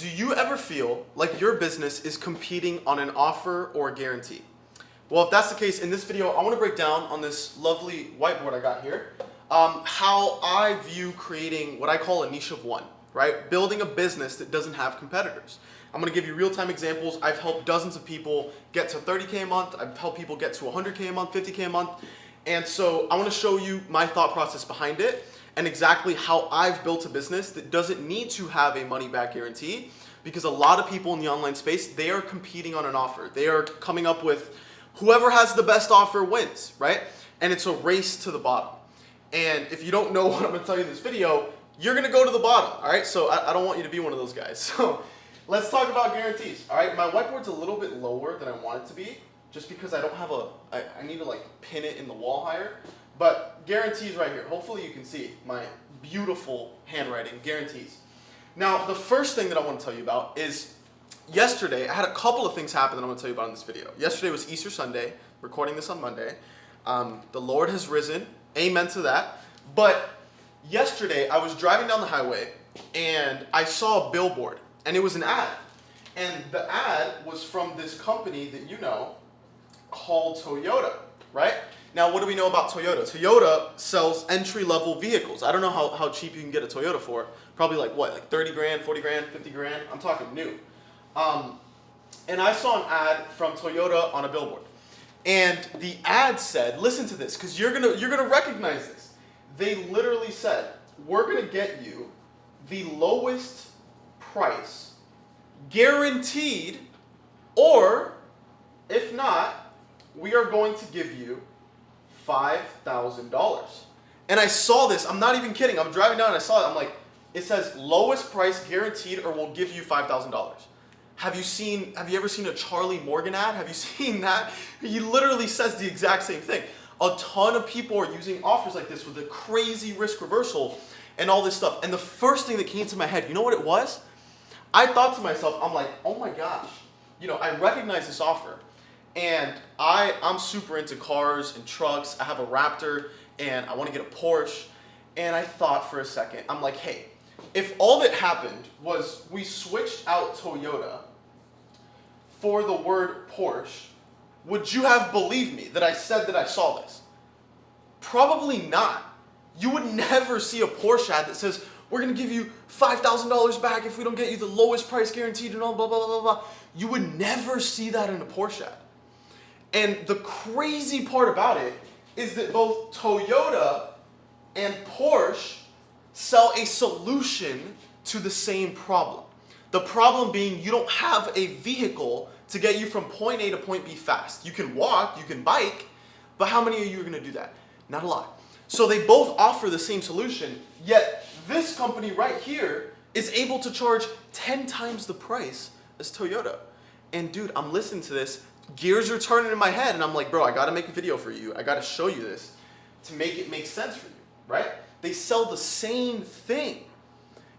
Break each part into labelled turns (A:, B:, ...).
A: Do you ever feel like your business is competing on an offer or a guarantee? Well, if that's the case, in this video, I want to break down on this lovely whiteboard I got here, how I view creating what I call a niche of one, right? Building a business that doesn't have competitors. I'm going to give you real-time examples. I've helped dozens of people get to 30K a month. I've helped people get to 100K a month, 50K a month. And so I want to show you my thought process behind it and exactly how I've built a business that doesn't need to have a money-back guarantee, because a lot of people in the online space, they are competing on an offer. They are coming up with whoever has the best offer wins, right? And it's a race to the bottom. And if you don't know what I'm going to tell you in this video, you're going to go to the bottom, all right? So I don't want you to be one of those guys. So let's talk about guarantees, all right? My whiteboard's a little bit lower than I want it to be, just because I don't have I need to like pin it in the wall higher. But guarantees right here. Hopefully you can see my beautiful handwriting, guarantees. Now, the first thing that I want to tell you about is yesterday, I had a couple of things happen that I'm going to tell you about in this video. Yesterday was Easter Sunday, recording this on Monday. The Lord has risen. Amen to that. But yesterday, I was driving down the highway and I saw a billboard, and it was an ad. And the ad was from this company that you know called Toyota, right? Now, what do we know about Toyota? Toyota sells entry-level vehicles. I don't know how cheap you can get a Toyota for. Probably like what, like 30 grand, 40 grand, 50 grand? I'm talking new. And I saw an ad from Toyota on a billboard. And the ad said, listen to this, because you're gonna recognize this. They literally said, we're gonna get you the lowest price, guaranteed, or if not, we are going to give you $5,000. And I saw this, I'm not even kidding, I'm driving down and I saw it, I'm like, it says lowest price guaranteed or we'll give you $5,000. Have you ever seen a Charlie Morgan ad? Have you seen that? He literally says the exact same thing. A ton of people are using offers like this with a crazy risk reversal and all this stuff. And the first thing that came to my head, you know what it was? I thought to myself, I'm like, oh my gosh, I recognize this offer. And I'm super into cars and trucks. I have a Raptor and I want to get a Porsche. And I thought for a second, I'm like, hey, if all that happened was we switched out Toyota for the word Porsche, would you have believed me that I said that I saw this? Probably not. You would never see a Porsche ad that says, we're going to give you $5,000 back if we don't get you the lowest price guaranteed and all blah, blah, blah, blah. You would never see that in a Porsche ad. And the crazy part about it is that both Toyota and Porsche sell a solution to the same problem. The problem being you don't have a vehicle to get you from point A to point B fast. You can walk, you can bike, but how many of you are going to do that? Not a lot. So they both offer the same solution, yet this company right here is able to charge 10 times the price as Toyota. And dude, I'm listening to this, gears are turning in my head, and I'm like, bro, I gotta make a video for you. I gotta show you this to make it make sense for you, right? They sell the same thing.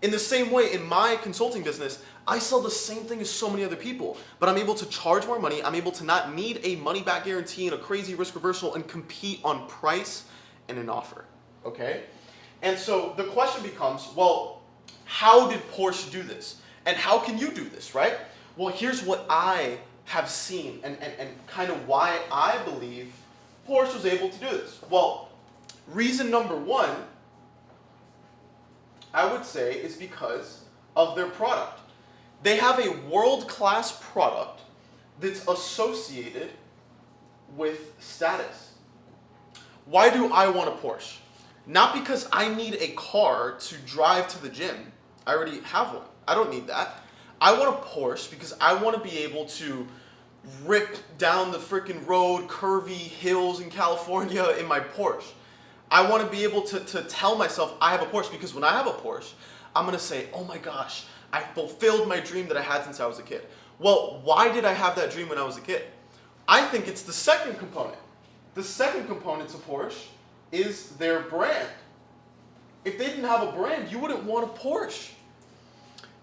A: In the same way, in my consulting business, I sell the same thing as so many other people, but I'm able to charge more money. I'm able to not need a money-back guarantee and a crazy risk reversal and compete on price and an offer, okay? And so the question becomes, well, how did Porsche do this? And how can you do this, right? Well, here's what I have seen and kind of why I believe Porsche was able to do this. Well, reason number one, I would say, is because of their product. They have a world-class product that's associated with status. Why do I want a Porsche? Not because I need a car to drive to the gym. I already have one. I don't need that. I want a Porsche because I want to be able to rip down the freaking road, curvy hills in California in my Porsche. I want to be able to tell myself I have a Porsche, because when I have a Porsche, I'm going to say, oh my gosh, I fulfilled my dream that I had since I was a kid. Well, why did I have that dream when I was a kid? I think it's the second component. The second component to Porsche is their brand. If they didn't have a brand, you wouldn't want a Porsche.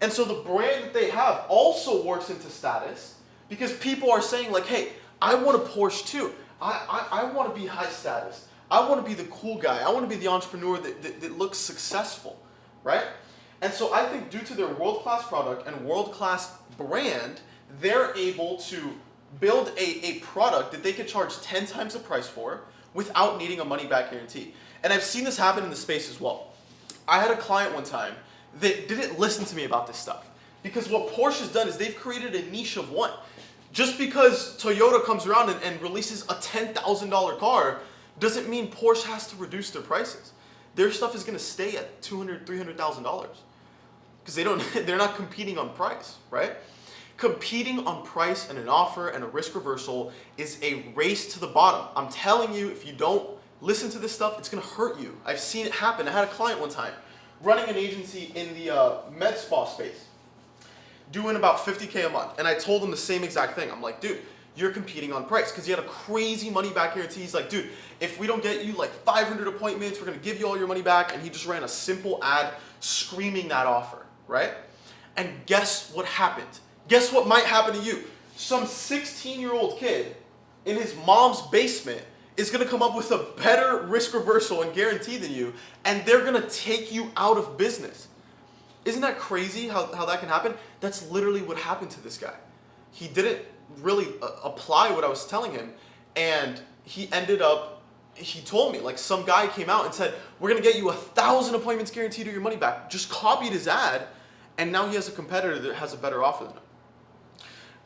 A: And so the brand that they have also works into status, because people are saying like, hey, I want a Porsche too. I want to be high status. I want to be the cool guy. I want to be the entrepreneur that looks successful, right? And so I think due to their world-class product and world-class brand, they're able to build a product that they could charge 10 times the price for without needing a money-back guarantee. And I've seen this happen in the space as well. I had a client one time that didn't listen to me about this stuff. Because what Porsche has done is they've created a niche of one. Just because Toyota comes around and releases a $10,000 car doesn't mean Porsche has to reduce their prices. Their stuff is going to stay at $200,000, $300,000 because they're not competing on price, right? Competing on price and an offer and a risk reversal is a race to the bottom. I'm telling you, if you don't listen to this stuff, it's going to hurt you. I've seen it happen. I had a client one time running an agency in the med spa space, doing about $50K a month. And I told him the same exact thing. I'm like, dude, you're competing on price, because he had a crazy money back guarantee. He's like, dude, if we don't get you like 500 appointments, we're gonna give you all your money back. And he just ran a simple ad screaming that offer, right? And guess what happened? Guess what might happen to you? Some 16-year-old kid in his mom's basement is gonna come up with a better risk reversal and guarantee than you, and they're gonna take you out of business. Isn't that crazy how that can happen? That's literally what happened to this guy. He didn't really apply what I was telling him, and he ended up, he told me, like, some guy came out and said, we're gonna get you 1,000 appointments guaranteed or your money back. Just copied his ad, and now he has a competitor that has a better offer than him.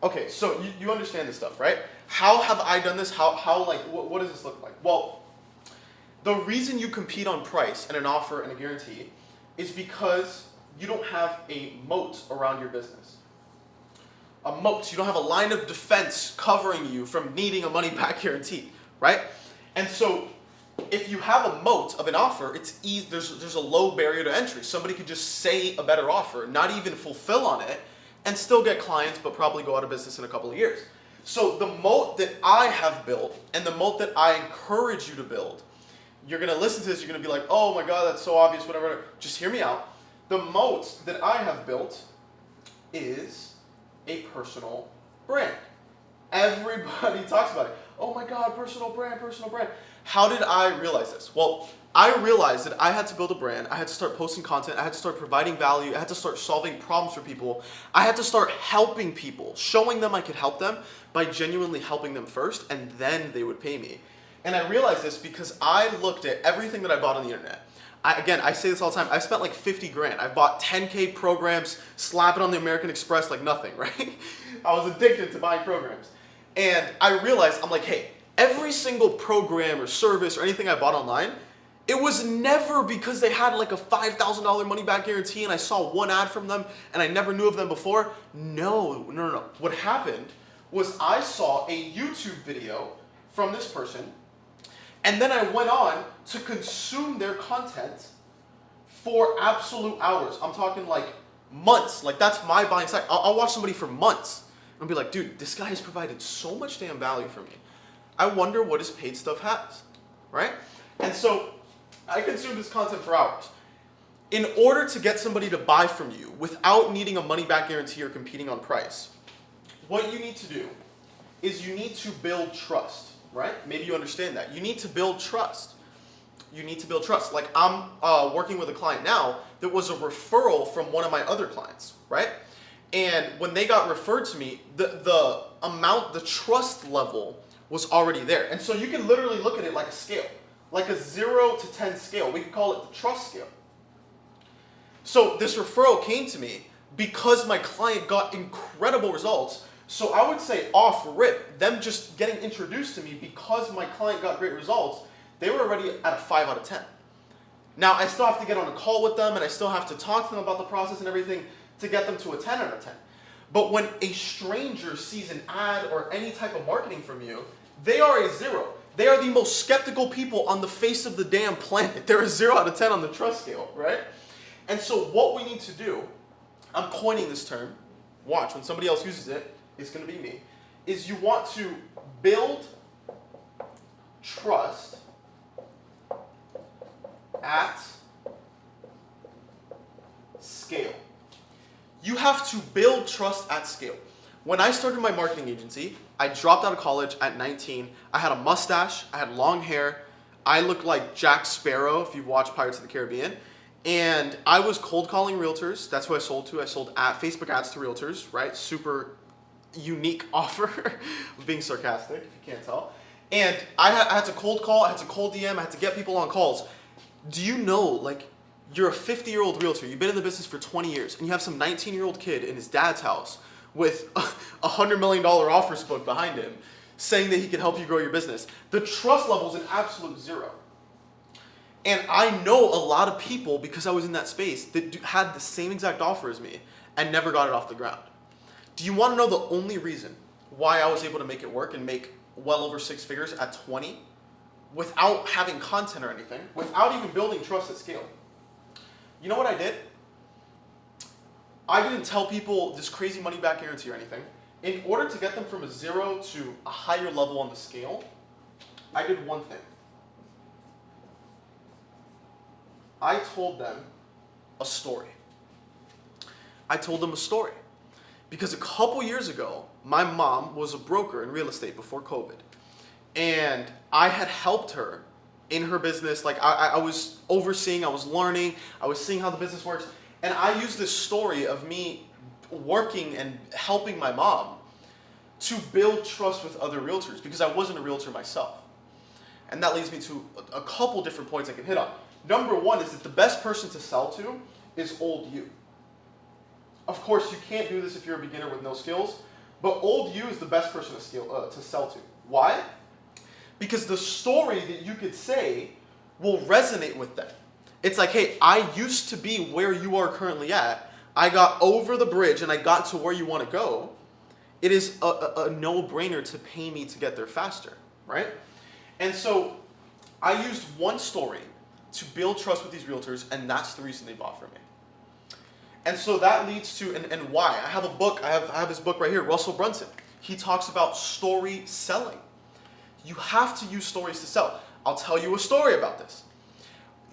A: Okay, so you understand this stuff, right? How have I done this? What does this look like? Well, the reason you compete on price and an offer and a guarantee is because you don't have a moat around your business. A moat. You don't have a line of defense covering you from needing a money back guarantee, right? And so if you have a moat of an offer, it's easy. There's a low barrier to entry. Somebody could just say a better offer, not even fulfill on it, and still get clients, but probably go out of business in a couple of years. So the moat that I have built and the moat that I encourage you to build, you're gonna listen to this, you're gonna be like, oh my God, that's so obvious, whatever. Just hear me out. The moat that I have built is a personal brand. Everybody talks about it. Oh my God, personal brand, personal brand. How did I realize this? Well, I realized that I had to build a brand. I had to start posting content. I had to start providing value. I had to start solving problems for people. I had to start helping people, showing them I could help them by genuinely helping them first, and then they would pay me. And I realized this because I looked at everything that I bought on the internet. I say this all the time. I spent like 50 grand. I bought 10K programs, slap it on the American Express like nothing, right? I was addicted to buying programs. And I realized, I'm like, hey, every single program or service or anything I bought online, it was never because they had like a $5,000 money back guarantee and I saw one ad from them and I never knew of them before. No. What happened was I saw a YouTube video from this person, and then I went on to consume their content for absolute hours. I'm talking like months. Like, that's my buying side. I'll watch somebody for months and be like, dude, this guy has provided so much damn value for me. I wonder what his paid stuff has, right? And so I consumed this content for hours. In order to get somebody to buy from you without needing a money back guarantee or competing on price, what you need to do is you need to build trust. Right? Maybe you understand that. You need to build trust. You need to build trust. Like, I'm working with a client now that was a referral from one of my other clients, right? And when they got referred to me, the trust level was already there. And so you can literally look at it like a scale, like a 0 to 10 scale. We could call it the trust scale. So this referral came to me because my client got incredible results. So I would say off rip, them just getting introduced to me because my client got great results, they were already at a 5 out of 10. Now, I still have to get on a call with them and I still have to talk to them about the process and everything to get them to a 10 out of 10. But when a stranger sees an ad or any type of marketing from you, they are a 0. They are the most skeptical people on the face of the damn planet. They're a 0 out of 10 on the trust scale, right? And so what we need to do, I'm coining this term, watch, when somebody else uses it, it's going to be me, is you want to build trust at scale. You have to build trust at scale. When I started my marketing agency, I dropped out of college at 19. I had a mustache, I had long hair, I looked like Jack Sparrow if you've watched Pirates of the Caribbean, And I was cold calling realtors. That's who I sold to. I sold Facebook ads to realtors, right? Super unique offer. I'm being sarcastic, if you can't tell. And I had to cold call, I had to cold DM, I had to get people on calls. Do you know, like, you're a 50-year-old realtor, you've been in the business for 20 years, and you have some 19-year-old kid in his dad's house with a $100 million offers book behind him saying that he can help you grow your business. The trust level is an absolute zero. And I know a lot of people, because I was in that space, that had the same exact offer as me and never got it off the ground. Do you want to know the only reason why I was able to make it work and make well over 6 figures at 20 without having content or anything, without even building trust at scale? You know what I did? I didn't tell people this crazy money back guarantee or anything. In order to get them from a 0 to a higher level on the scale, I did one thing. I told them a story. I told them a story. Because a couple years ago, my mom was a broker in real estate before COVID. And I had helped her in her business. Like I was overseeing, I was learning, I was seeing how the business works. And I used this story of me working and helping my mom to build trust with other realtors because I wasn't a realtor myself. And that leads me to a couple different points I can hit on. Number one is that the best person to sell to is old you. Of course, you can't do this if you're a beginner with no skills, but old you is the best person to sell to. Why? Because the story that you could say will resonate with them. It's like, hey, I used to be where you are currently at. I got over the bridge and I got to where you want to go. It is a no-brainer to pay me to get there faster, right? And so I used one story to build trust with these realtors, and that's the reason they bought from me. And so that leads to, and why? I have a book, I have this book right here, Russell Brunson. He talks about story selling. You have to use stories to sell. I'll tell you a story about this.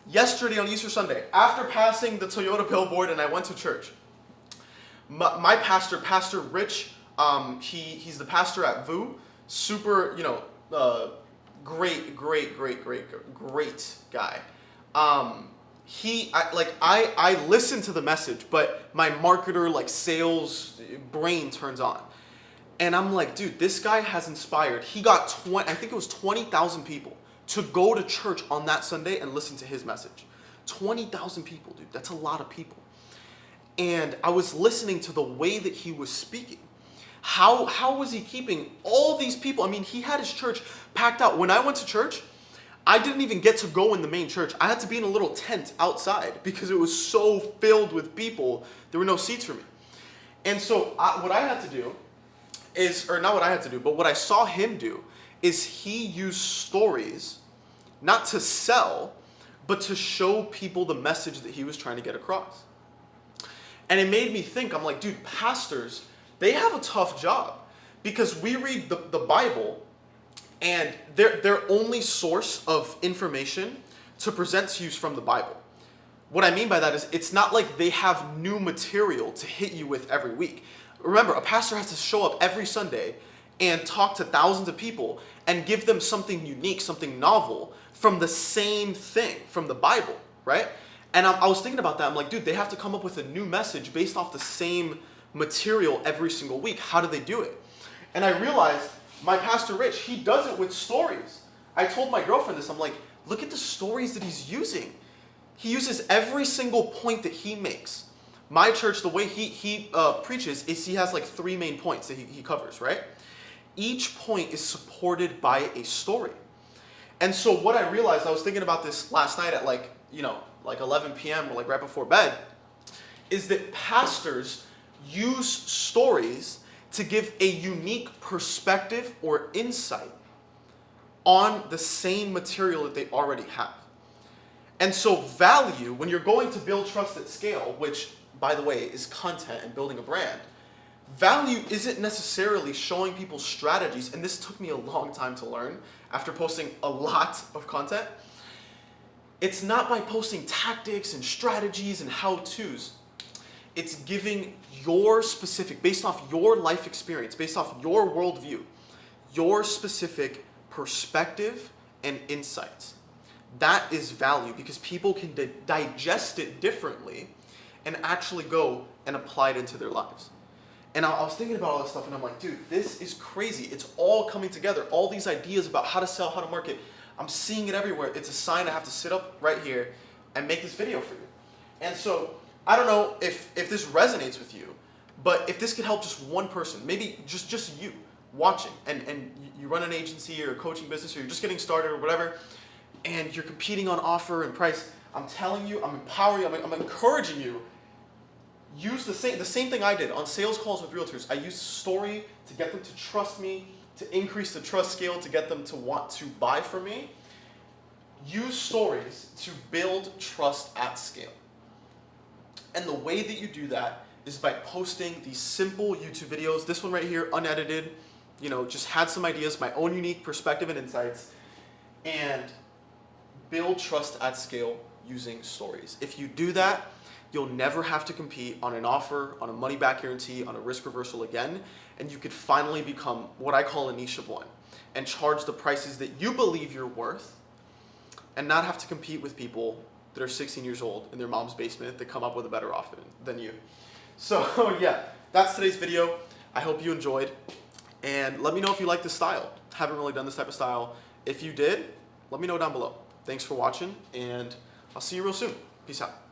A: Yesterday on Easter Sunday, after passing the Toyota billboard and I went to church, my pastor, Pastor Rich, he's the pastor at VU, super, great guy. I listen to the message, but my marketer, sales brain turns on. And I'm like, dude, this guy has inspired. He got 20,000 people to go to church on that Sunday and listen to his message. 20,000 people, dude. That's a lot of people. And I was listening to the way that he was speaking. How was he keeping all these people? I mean, he had his church packed out. When I went to church, I didn't even get to go in the main church. I had to be in a little tent outside because it was so filled with people. There were no seats for me. And so what I had to do is, or not what I had to do, but what I saw him do is he used stories not to sell, but to show people the message that he was trying to get across. And it made me think, I'm like, dude, pastors, they have a tough job because we read the Bible and their only source of information to present to you is from the Bible. What I mean by that is it's not like they have new material to hit you with every week. Remember, a pastor has to show up every Sunday and talk to thousands of people and give them something unique, something novel from the same thing, from the Bible, right? And I was thinking about that. I'm like, dude, they have to come up with a new message based off the same material every single week. How do they do it? And I realized my pastor Rich, he does it with stories. I told my girlfriend this. I'm like, look at the stories that he's using. He uses every single point that he makes. My church, the way he preaches is he has 3 main points that he covers, right? Each point is supported by a story. And so what I realized, I was thinking about this last night at 11 p.m. or right before bed, is that pastors use stories to give a unique perspective or insight on the same material that they already have. And so value, when you're going to build trust at scale, which, by the way, is content and building a brand, value isn't necessarily showing people strategies, and this took me a long time to learn after posting a lot of content. It's not by posting tactics and strategies and how-tos. It's giving your specific, based off your life experience, based off your worldview, your specific perspective and insights. that is value because people can digest it differently and actually go and apply it into their lives. And I was thinking about all this stuff and I'm like, dude, this is crazy. It's all coming together. All these ideas about how to sell, how to market, I'm seeing it everywhere. It's a sign I have to sit up right here and make this video for you. And so I don't know if this resonates with you, but if this could help just one person, maybe just you watching, and you run an agency or a coaching business or you're just getting started or whatever, and you're competing on offer and price, I'm telling you, I'm empowering you, I'm encouraging you, use the same thing I did on sales calls with realtors. I used story to get them to trust me, to increase the trust scale, to get them to want to buy from me. Use stories to build trust at scale. And the way that you do that is by posting these simple YouTube videos. This one right here, unedited, just had some ideas, my own unique perspective and insights, and build trust at scale using stories. If you do that, you'll never have to compete on an offer, on a money-back guarantee, on a risk reversal again, and you could finally become what I call a niche of one and charge the prices that you believe you're worth and not have to compete with people that are 16 years old in their mom's basement that come up with a better offer than you. So yeah, that's today's video. I hope you enjoyed, and let me know if you like this style. Haven't really done this type of style. If you did, let me know down below. Thanks for watching, and I'll see you real soon. Peace out.